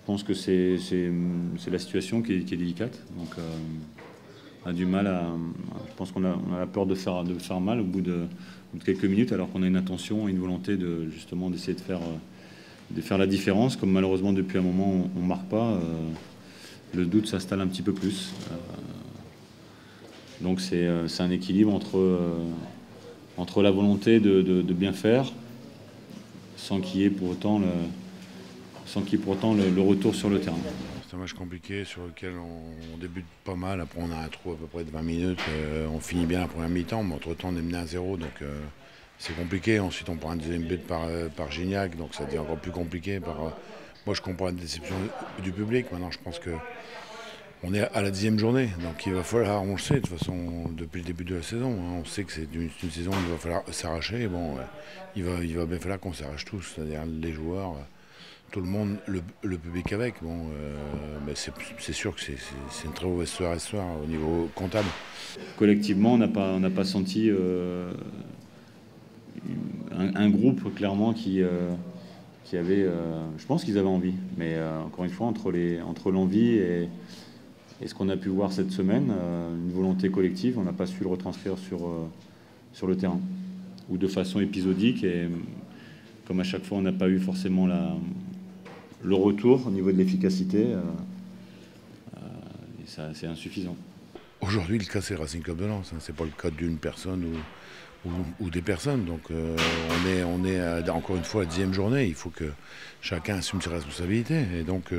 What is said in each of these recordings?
pense que c'est la situation qui est délicate. Donc, on a du mal je pense qu'on a peur de faire mal au bout de quelques minutes, alors qu'on a une intention et une volonté justement d'essayer de faire la différence. Comme malheureusement depuis un moment on ne marque pas, le doute s'installe un petit peu plus. Donc c'est un équilibre entre la volonté de bien faire, sans qu'il y ait pour autant le retour sur le terrain. C'est un match compliqué sur lequel on débute pas mal. Après, on a un trou à peu près de 20 minutes. On finit bien la première mi-temps, mais entre-temps, on est mené à 0. Donc, c'est compliqué. Ensuite, on prend un deuxième but par Gignac. Donc, ça devient encore plus compliqué. Moi, je comprends la déception du public. Maintenant, je pense qu'on est à la 10e journée. Donc, il va falloir, on le sait, de toute façon, depuis le début de la saison. On sait que c'est une saison où il va falloir s'arracher. Bon, il va bien falloir qu'on s'arrache tous, c'est-à-dire les joueurs. Tout le monde, le public avec. Bon, mais c'est sûr que c'est une très mauvaise soirée ce soir au niveau comptable. Collectivement, on n'a pas senti un groupe clairement qui avait. Je pense qu'ils avaient envie, mais encore une fois, entre l'envie et ce qu'on a pu voir cette semaine, une volonté collective, on n'a pas su le retranscrire sur le terrain, ou de façon épisodique. Et comme à chaque fois, on n'a pas eu forcément le retour au niveau de l'efficacité, c'est insuffisant. Aujourd'hui, le cas, c'est le Racing Club de Lens. Ce n'est pas le cas d'une personne ou des personnes. Donc, on est encore une fois à la 10e journée. Il faut que chacun assume ses responsabilités. Et donc,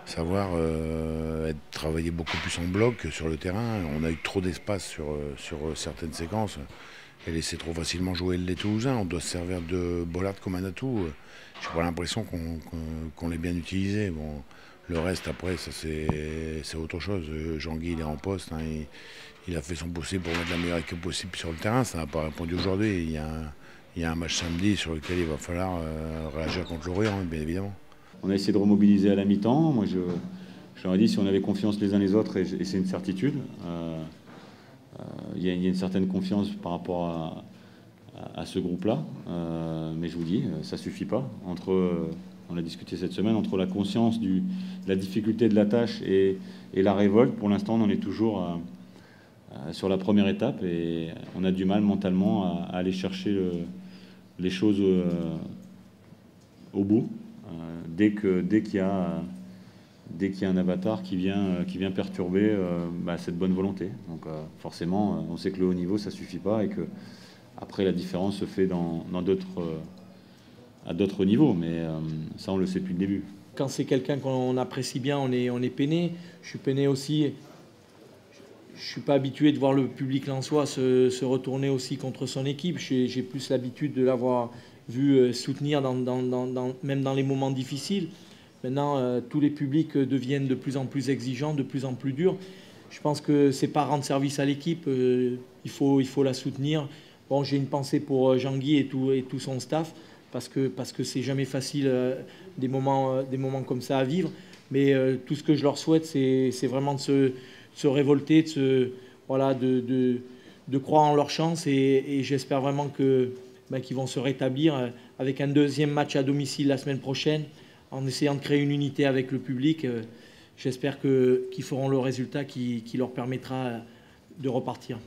savoir travailler beaucoup plus en bloc que sur le terrain. On a eu trop d'espace sur certaines séquences et laisser trop facilement jouer les Toulousains. On doit se servir de Bollard comme un atout. J'ai pas l'impression qu'on l'ait bien utilisé. Bon, le reste, après, ça c'est autre chose. Jean-Guy, il est en poste. Hein, il a fait son possible pour mettre la meilleure équipe possible sur le terrain. Ça n'a pas répondu aujourd'hui. Il y a un match samedi sur lequel il va falloir réagir contre l'Orient, bien évidemment. On a essayé de remobiliser à la mi-temps. Moi, je leur ai dit si on avait confiance les uns les autres, et c'est une certitude. Il y a une certaine confiance par rapport à ce groupe-là. Mais je vous dis, ça ne suffit pas. On a discuté cette semaine, entre la conscience de la difficulté de la tâche et la révolte, pour l'instant, on en est toujours sur la première étape et on a du mal mentalement à aller chercher les choses au bout. Dès qu'il y a un avatar qui vient perturber cette bonne volonté. Donc forcément, on sait que le haut niveau, ça ne suffit pas et que après la différence se fait à d'autres niveaux. Mais ça, on le sait depuis le début. Quand c'est quelqu'un qu'on apprécie bien, on est peiné. Je suis peiné aussi. Je ne suis pas habitué de voir le public lensois se retourner aussi contre son équipe. J'ai plus l'habitude de l'avoir vu soutenir même dans les moments difficiles. Maintenant, tous les publics deviennent de plus en plus exigeants, de plus en plus durs. Je pense que c'est pas rendre service à l'équipe. Il faut la soutenir. Bon, j'ai une pensée pour Jean-Guy et tout son staff parce que c'est jamais facile des moments comme ça à vivre. Mais tout ce que je leur souhaite, c'est vraiment de se révolter, de croire en leur chance et j'espère vraiment qu'ils vont se rétablir avec un deuxième match à domicile la semaine prochaine en essayant de créer une unité avec le public. J'espère qu'ils feront le résultat qui leur permettra de repartir.